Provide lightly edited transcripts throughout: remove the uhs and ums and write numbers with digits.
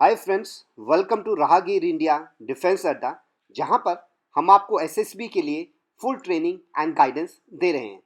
Hi friends, welcome to राहगीर India defence अड्डा, जहां पर हम आपको एसएसबी के लिए फुल ट्रेनिंग एंड गाइडेंस दे रहे हैं।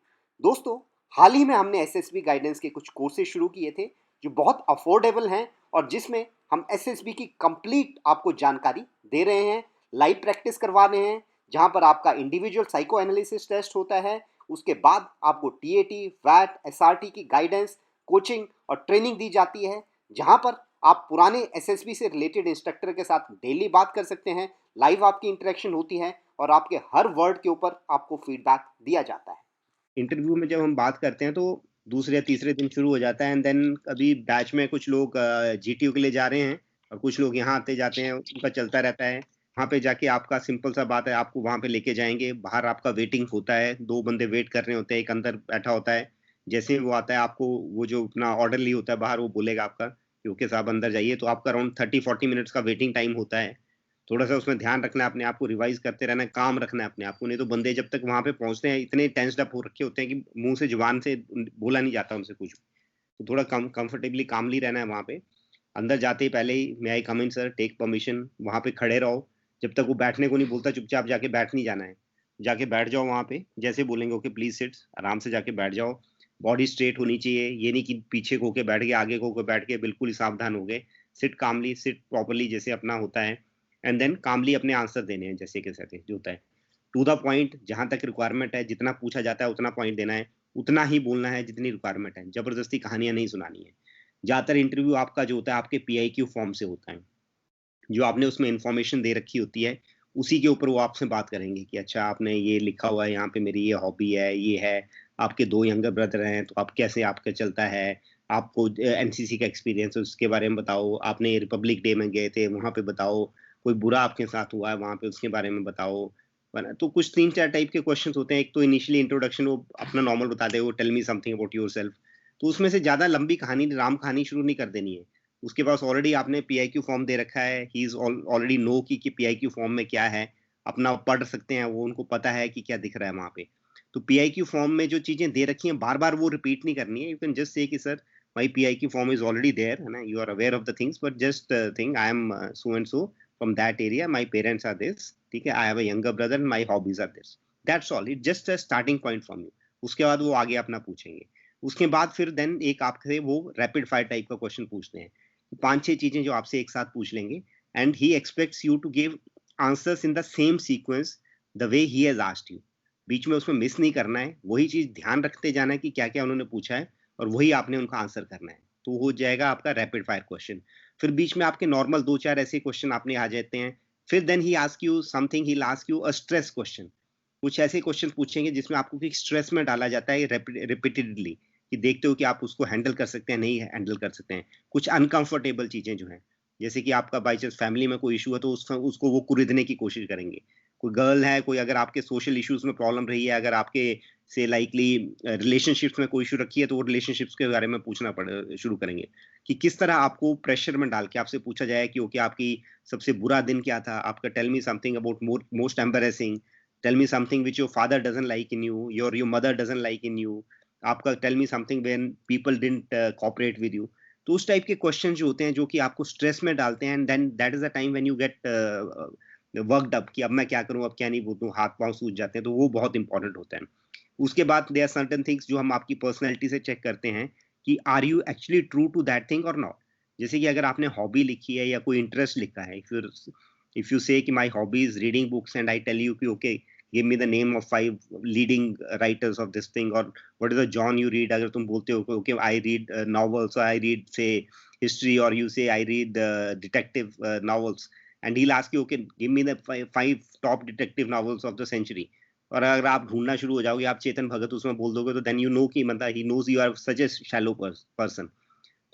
दोस्तों, हाल ही में हमने एसएसबी गाइडेंस के कुछ कोर्सेज शुरू किए थे जो बहुत अफोर्डेबल हैं और जिसमें हम एसएसबी की कंप्लीट आपको जानकारी दे रहे हैं, लाइव प्रैक्टिस करवा रहे हैं, जहां पर आपका इंडिविजुअल साइको एनालिसिस टेस्ट होता है। उसके बाद आपको टीएटी, वैट, एसआरटी की गाइडेंस, कोचिंग और ट्रेनिंग दी जाती है, जहां पर आप पुराने एसएसबी से रिलेटेड इंस्ट्रक्टर के साथ डेली बात कर सकते हैं। लाइव आपकी इंटरेक्शन होती है और आपके हर वर्ड के ऊपर आपको फीडबैक दिया जाता है। इंटरव्यू में जब हम बात करते हैं तो दूसरे या तीसरे दिन शुरू हो जाता है एंड देन अभी बैच में कुछ लोग जीटीयू के लिए जा रहे हैं और कुछ लोग यहाँ आते जाते हैं, उनका चलता रहता है। वहाँ पे जाके आपका सिंपल सा बात है, आपको वहाँ पे लेके जाएंगे, बाहर आपका वेटिंग होता है, 2 बंदे वेट कर रहे होते हैं, एक अंदर बैठा होता है। जैसे ही वो आता है, आपको वो जो अपना ऑर्डर ली होता है बाहर, वो बोलेगा आपका कि ओके साहब अंदर जाइए, तो आपका अराउंड 30-40 मिनट्स का वेटिंग टाइम होता है। थोड़ा-सा उसमें ध्यान रखना है, अपने आप को रिवाइज़ करते रहना है, काम रखना है अपने आप को, नहीं तो बंदे जब तक वहाँ पे पहुँचते हैं इतने टेंस्ड अप हो रखे होते हैं कि मुँह से ज़ुबान से बोला नहीं जाता उनसे कुछ। तो थोड़ा कंफर्टेबली कामली रहना है वहाँ पे। अंदर जाते ही पहले ही मे आई कम इन सर, टेक परमिशन, वहाँ पे खड़े रहो। जब तक वो बैठने को नहीं बोलता चुपचाप जाके बैठ नहीं जाना है। जाके बैठ जाओ वहाँ पे, जैसे बोलेंगे ओके प्लीज़ सिट, आराम से जाके बैठ जाओ। बॉडी स्ट्रेट होनी चाहिए, ये नहीं कि पीछे को होके बैठ गए, आगे को होके बैठ गए, बिल्कुल ही सावधान हो गए। सिट कामली, सिट प्रॉपर्ली जैसे अपना होता है एंड देन कामली अपने आंसर देने हैं जैसे के तैसे जो होता है। टू द पॉइंट, जहाँ तक रिक्वायरमेंट है, जितना पूछा जाता है उतना पॉइंट देना है, उतना ही बोलना है जितनी रिक्वायरमेंट है। जबरदस्ती कहानियाँ नहीं सुनानी है। ज़्यादातर इंटरव्यू आपका जो होता है आपके पीआईक्यू फॉर्म से होता है। जो आपने उसमें इन्फॉर्मेशन दे रखी होती है, उसी के ऊपर वो आपसे बात करेंगे कि अच्छा आपने ये लिखा हुआ है यहाँ पे, मेरी ये हॉबी है, ये है, आपके 2 यंगर ब्रदर हैं, तो आप कैसे आपका चलता है, आपको एनसीसी का एक्सपीरियंस है उसके बारे में बताओ, आपने रिपब्लिक डे में गए थे वहाँ पे बताओ, कोई बुरा आपके साथ हुआ है वहाँ पे उसके बारे में बताओ। वरना तो कुछ 3-4 टाइप के क्वेश्चन्स होते हैं। एक तो इनिशियली इंट्रोडक्शन, वो अपना नॉर्मल बता देगा, वो tell me something about yourself. तो उसमें से ज़्यादा लंबी कहानी, राम कहानी शुरू नहीं कर देनी है। उसके पास ऑलरेडी आपने पीआईक्यू फॉर्म दे रखा है, ही इज़ ऑलरेडी नो कि पीआईक्यू फॉर्म में क्या है, अपना पढ़ सकते हैं वो, उनको पता है कि क्या दिख रहा है वहाँ पे। तो पीआईक्यू फॉर्म में जो चीज़ें दे रखी हैं, बार-बार वो रिपीट नहीं करनी है। यू कैन जस्ट से कि sir my PIQ form is already there, है ना? You are aware of the things but just think I am so and so from that area, my parents are this, ठीक है? I have a younger brother and my hobbies are this. That's all, it's just a starting point from you. उसके बाद वो आगे अपना पूछेंगे। उसके बाद फिर देन एक आपसे वो रैपिड फायर टाइप का क्वेश्चन पूछते हैं। 5-6 चीजें जो आपसे एक साथ पूछ लेंगे and he expects you to give answers in the same sequence the way he has asked you. बीच में उसमें मिस नहीं करना है, वही चीज ध्यान रखते जाना है कि क्या-क्या उन्होंने पूछा है और वही आपने उनका आंसर करना है। तो हो जाएगा आपका रैपिड फायर क्वेश्चन। फिर बीच में आपके नॉर्मल 2-4 ऐसे क्वेश्चन आपने आ जाते हैं। फिर then he ask you something, he will ask you a stress question. कुछ ऐसे क्वेश्चन पूछेंगे जिसमें आपको कि स्ट्रेस में डाला जाता है रिपीटेडली, कि देखते हो कि आप उसको हैंडल कर सकते हैं, नहीं हैंडल कर सकते हैं। कुछ अनकंफर्टेबल चीजें जो हैं, जैसे कि आपका बाई चांस फैमिली में कोई इशू है तो उसको वो कुरेदने की कोशिश करेंगे। कोई गर्ल है, कोई अगर आपके सोशल इश्यूज में प्रॉब्लम रही है, अगर आपके से लाइकली रिलेशनशिप्स में कोई इशू रखी है, तो वो रिलेशनशिप्स के बारे में पूछना शुरू करेंगे कि किस तरह आपको प्रेशर में डाल के आपसे पूछा जाए कि ओके आपकी सबसे बुरा दिन क्या था, आपका tell me something about most embarrassing, tell me something which your father doesn't like in you, your mother doesn't like in you, आपका tell me something when people didn't cooperate with you. तो उस type के question जो होते हैं जो कि आपको स्ट्रेस में डालते हैं, and then that is the time when you get worked up कि अब मैं क्या करूं, अब क्या नहीं बोलूं, हाथ पांव सूज जाते हैं, तो वो बहुत इंपॉर्टेंट होता है। उसके बाद देयर आर सर्टेन थिंग्स जो हम आपकी पर्सनैलिटी से चेक करते हैं कि are you actually true to that thing और नॉट। जैसे कि अगर आपने हॉबी लिखी है या कोई इंटरेस्ट लिखा है, if you say कि my hobby is reading books and I tell you कि okay give me the name of 5 leading writers of this thing, or what is the genre you read, अगर तुम बोलते हो कि okay I read novels, or I read say history, or you say I read detective novels, and he'll ask you okay give me the five top detective novels of the century, और अगर आप ढूंढना शुरू हो जाओगे, आप चेतन भगत उसमें बोल दोगे, तो देन यू नो कि मतलब he knows you are such a shallow person.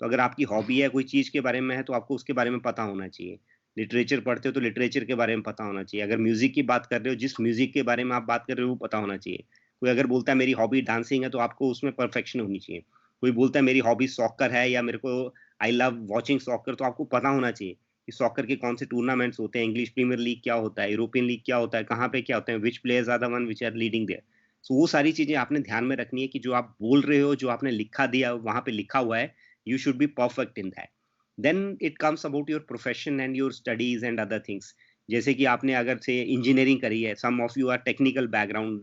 तो अगर आपकी हॉबी है कोई चीज़ के बारे में है, तो आपको उसके बारे में पता होना चाहिए। लिटरेचर पढ़ते हो तो लिटरेचर के बारे में पता होना चाहिए। अगर म्यूज़िक की बात कर रहे हो, जिस म्यूज़िक के बारे में आप बात कर रहे हो वो पता होना चाहिए। कोई अगर बोलता है मेरी हॉबी डांसिंग है, तो आपको उसमें परफेक्शन होनी चाहिए। कोई बोलता है मेरी हॉबी सॉकर है, या मेरे को आई लव वॉचिंग सॉकर, तो आपको पता होना चाहिए कि सॉकर के कौन से टूर्नामेंट्स होते हैं, इंग्लिश प्रीमियर लीग क्या होता है, यूरोपियन लीग क्या होता है, कहाँ पे क्या होते हैं, which players are the one which are leading there. So वो सारी चीज़ें आपने ध्यान में रखनी है कि जो आप बोल रहे हो, जो आपने लिखा दिया वहाँ पे लिखा हुआ है, you should be perfect in that. Then it comes about your profession and your studies and other things. जैसे कि आपने अगर से इंजीनियरिंग करी है, some of you are technical background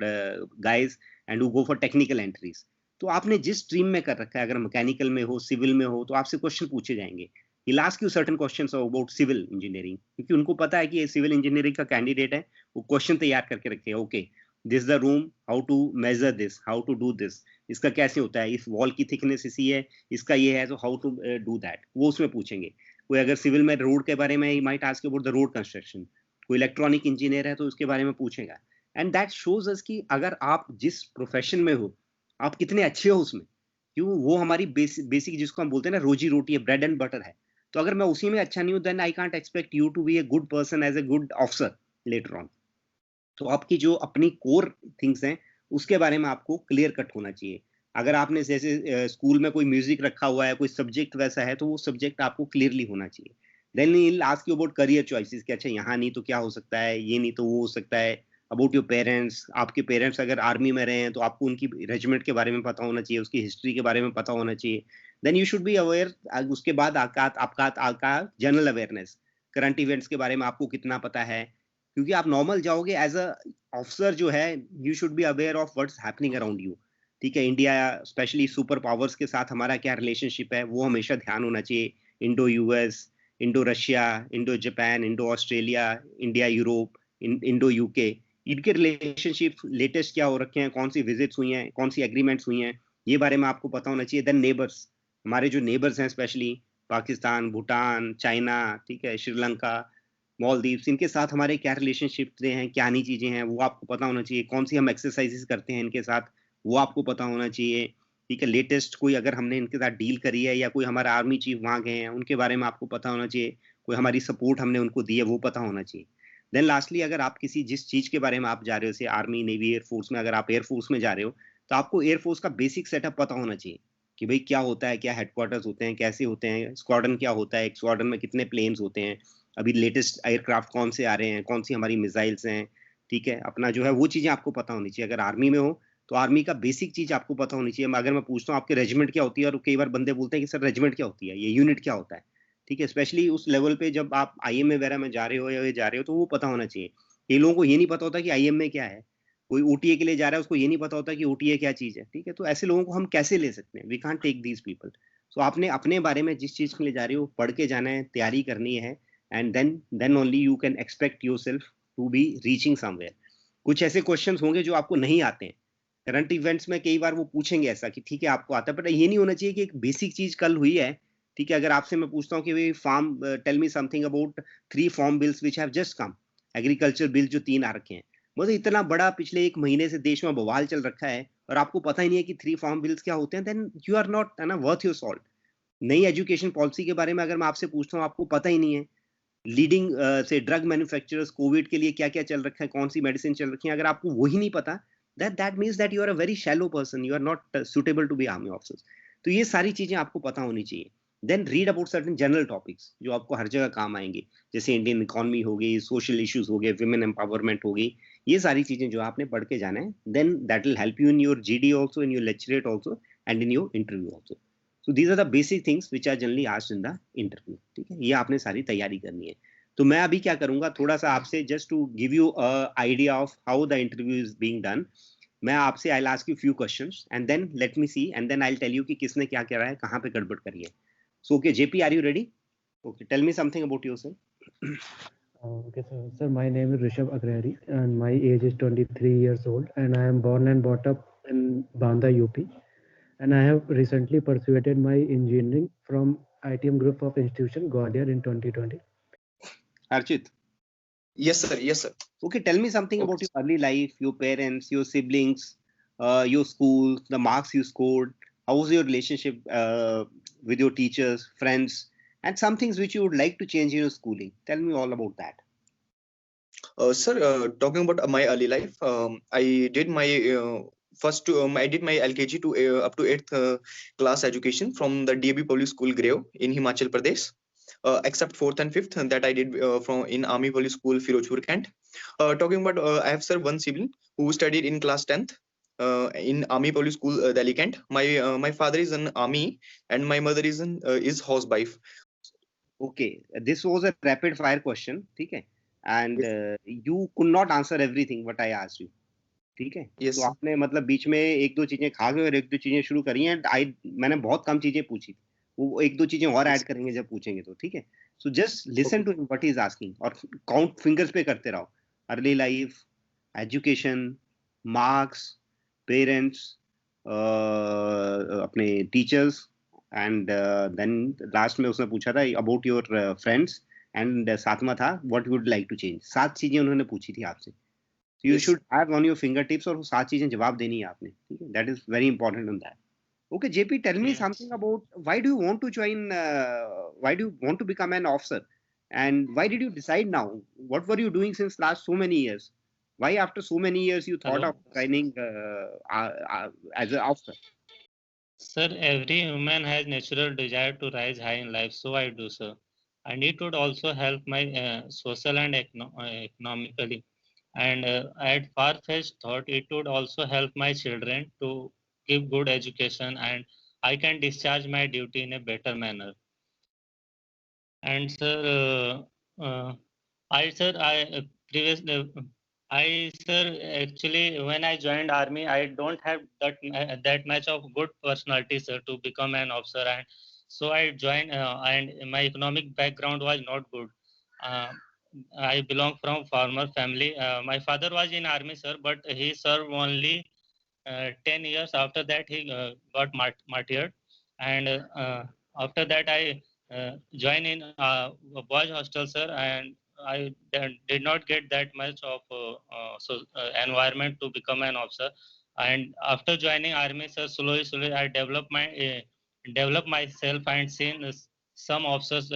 guys and who go for technical entries, तो आपने जिस स्ट्रीम में कर रखा है, अगर मैकेनिकल में हो, सिविल में हो, तो आपसे क्वेश्चन पूछे जाएंगे। He'll ask you certain questions about civil engineering, क्योंकि उनको पता है कि ये सिविल इंजीनियरिंग का कैंडिडेट है। वो क्वेश्चन तैयार करके रखे, okay this the room, how to measure this, how to do this, इसका कैसे होता है, इस वॉल की थिकनेस इसी है, इसका ये है, तो हाउ टू डू दैट, वो उसमें पूछेंगे। कोई अगर सिविल में रोड के बारे में, he might ask about the road construction. कोई इलेक्ट्रॉनिक इंजीनियर है तो उसके बारे में पूछेगा। एंड दैट शोज अस कि अगर आप जिस प्रोफेशन में हो, आप कितने अच्छे हो उसमें। क्यों, वो हमारी बेसिक जिसको हम बोलते हैं ना, रोजी रोटी है, ब्रेड एंड बटर है। तो अगर मैं उसी में अच्छा नहीं हूं, then I can't expect you to be a good person as a good officer later on. तो आपकी जो अपनी कोर थिंग्स हैं, उसके बारे में आपको क्लियर कट होना चाहिए। अगर आपने जैसे स्कूल में कोई म्यूजिक रखा हुआ है, कोई सब्जेक्ट वैसा है, तो वो सब्जेक्ट आपको क्लियरली होना चाहिए। Then he ask you about career choices कि अच्छा यहाँ नहीं तो क्या हो सकता है, ये नहीं तो वो हो सकता है। अबाउट योर पेरेंट्स, आपके पेरेंट्स अगर आर्मी में रहे हैं तो आपको उनकी रेजिमेंट के बारे में पता होना चाहिए, उसकी हिस्ट्री के बारे में पता होना चाहिए। Then you should be aware. उसके बाद आपका जनरल अवेयरनेस, करंट इवेंट्स के बारे में आपको कितना पता है। क्योंकि आप नॉर्मल जाओगे एज अ ऑफिसर जो है, you should be aware of what's happening around you. ठीक है, इंडिया स्पेशली सुपर पावर्स के साथ हमारा क्या रिलेशनशिप है, वो हमेशा ध्यान होना चाहिए। Indo US, Indo Russia, Indo Japan, Indo Australia, India Europe, Indo UK, इनके रिलेशनशिप लेटेस्ट क्या हो रखे हैं, कौन सी विजिट्स हुई हैं, कौन सी एग्रीमेंट्स हुई हैं, ये बारे में आपको पता होना चाहिए। देन नेबर्स, हमारे जो नेबर्स हैं स्पेशली पाकिस्तान, भूटान, चाइना, ठीक है, श्रीलंका, मालदीव्स, इनके साथ हमारे क्या रिलेशनशिप हैं, क्या नहीं चीजें हैं, वो आपको पता होना चाहिए। कौन सी हम एक्सरसाइजेस करते हैं इनके साथ, वो आपको पता होना चाहिए। ठीक है, लेटेस्ट कोई अगर हमने इनके साथ डील करी है, या कोई हमारा आर्मी चीफ वहां गए हैं, उनके बारे में आपको पता होना चाहिए। कोई हमारी सपोर्ट हमने उनको दी है, वो पता होना चाहिए। देन लास्टली, अगर आप किसी जिस चीज के बारे में आप जा रहे हो, जैसे आर्मी, नेवी, एयरफोर्स में, अगर आप एयरफोर्स में जा रहे हो, तो आपको एयरफोर्स का बेसिक सेटअप पता होना चाहिए कि भाई क्या होता है, क्या हेडक्वार्टर्स होते हैं, कैसे होते हैं, स्क्वाड्रन क्या होता है, एक स्क्वाड्रन में कितने प्लेन्स होते हैं, अभी लेटेस्ट एयरक्राफ्ट कौन से आ रहे हैं, कौन सी हमारी मिसाइल्स हैं। ठीक है, अपना जो है वो चीजें आपको पता होनी चाहिए। अगर आर्मी में हो तो आर्मी का बेसिक चीज आपको पता होनी चाहिए। अगर मैं पूछता हूँ आपके रेजिमेंट क्या होती है, और कई बार बंदे बोलते हैं कि सर रेजिमेंट क्या होती है, ये यूनिट क्या होता है। ठीक है, स्पेशली उस लेवल पे जब आप आईएम वगैरह में जा रहे हो या जा रहे हो, तो वो पता होना चाहिए। कई लोगों को ये नहीं पता होता कि आईएम में क्या है। कोई ओटीए के लिए जा रहा है, उसको ये नहीं पता होता कि ओटीए क्या चीज है। ठीक है, तो ऐसे लोगों को हम कैसे ले सकते हैं, we can't take these people. So आपने अपने बारे में जिस चीज के लिए जा रहे हो, पढ़ के जाना है, तैयारी करनी है, and then only you can expect yourself to be reaching somewhere. कुछ ऐसे क्वेश्चंस होंगे जो आपको नहीं आते हैं करंट इवेंट्स में, कई बार वो पूछेंगे ऐसा कि ठीक है आपको आता है, बट ये नहीं होना चाहिए कि एक बेसिक चीज कल हुई है। ठीक है, अगर आपसे मैं पूछता हूँ कि भाई farm, tell me something about 3 farm bills which have just come, agriculture bill जो 3 आ रखे हैं, मतलब इतना बड़ा पिछले 1 महीने से देश में बवाल चल रखा है, और आपको पता ही नहीं है कि 3 फार्म बिल्स क्या होते हैं, देन यू आर नॉट, है ना, वर्थ योर सॉल्ट। नई एजुकेशन पॉलिसी के बारे में अगर मैं आपसे पूछता हूँ, आपको पता ही नहीं है। लीडिंग से ड्रग मैन्युफैक्चरर्स, कोविड के लिए क्या क्या चल रखा है, कौन सी मेडिसिन चल रखी है, अगर आपको वही नहीं पता, that means that you are a very shallow person, you are not suitable to be army officers. तो ये सारी चीजें आपको पता होनी चाहिए। Then read about certain general topics जो आपको हर जगह काम आएंगे, जैसे इंडियन इकोनॉमी हो गई, सोशल इश्यूज हो गए, विमेन एम्पावरमेंट हो गई, ये सारी चीजें जो आपने पढ़ के जाना है। Then that will help you in your GD also, in your lecturette also, and in your interview also. So these are the basic things which are generally asked in the interview. ठीक है, ये आपने सारी तैयारी करनी है। तो मैं अभी क्या करूंगा, थोड़ा सा आपसे just to give you idea of how the interview is being done, मैं आपसे I will ask you few questions, and then let me see, and then I will tell you कि किसने क्या करा है, कहाँ पे गड़बड़ करी है। So okay JP, are you ready? Okay, tell me something about yourself. Okay, sir. Sir, my name is Rishabh Agrari, and my age is 23 years old, and I am born and brought up in Banda, UP. And I have recently pursued my engineering from ITM Group of Institution, Gwalior, in 2020. Archit? Yes, sir. Yes, sir. Okay, tell me something about your early life, your parents, your siblings, your school, the marks you scored. How was your relationship with your teachers, friends, and some things which you would like to change in your schooling? Tell me all about that. Sir, talking about my early life, I did my I did my LKG to up to 8th class education from the DAB Public School, Grave, in Himachal Pradesh. Except 4th and 5th that I did from in Army Public School, Firozpur, Kent. Talking about, I have, sir, one sibling who studied in class 10th in Army Public School, Delhi, Kent. My father is an army, and my mother is housewife. Okay, this was a rapid fire question, ठीक है, and you could not answer everything what I asked you, ठीक है, Yes, तो sir. आपने मतलब बीच में एक दो चीजें खा गए और एक दो चीजें शुरू करी हैं, मैंने बहुत कम चीजें पूछी, वो एक दो चीजें और Yes. ऐड करेंगे जब पूछेंगे तो, ठीक है, so just listen to what is asking और काउंट फिंगर्स पे करते रहो, early life, education, marks, parents, अपने टीचर्स, एंड देन लास्ट में उसने पूछा था अबाउट योर फ्रेंड्स, एंड सातवां था what would like to change. 7 चीजें उन्होंने पूछी थी आपसे, you Yes. Should have on your finger tips, और वो 7 चीजें जवाब देनी है आपने, ठीक है, that is very important on that. Okay, JP, tell me Yes. something about why do you want to join, why do you want to become an officer? And why did you decide now? What were you doing since last so many years? Why after so many years you thought Hello. of joining as an officer? Sir, every human has natural desire to rise high in life, so I do, sir. And it would also help my social and economically. And I had far-fetched thought it would also help my children to give good education, and I can discharge my duty in a better manner. And sir, sir, actually, when I joined army, I don't have that much of good personality, sir, to become an officer, and so I joined. And my economic background was not good. Uh, I belong from farmer family. My father was in army, sir, but he served only 10 years. After that, he got martyred, and after that, I joined in a boys hostel, sir, and I did not get that much of environment to become an officer. And after joining army, sir, slowly I developed myself and seen some officers,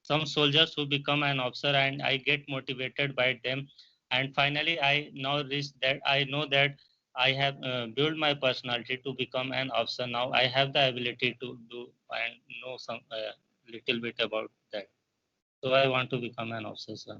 some soldiers who become an officer, and I get motivated by them. And finally, I now reached that I know that I have built my personality to become an officer. Now I have the ability to do and know some little bit about that. So I want to become an officer, sir.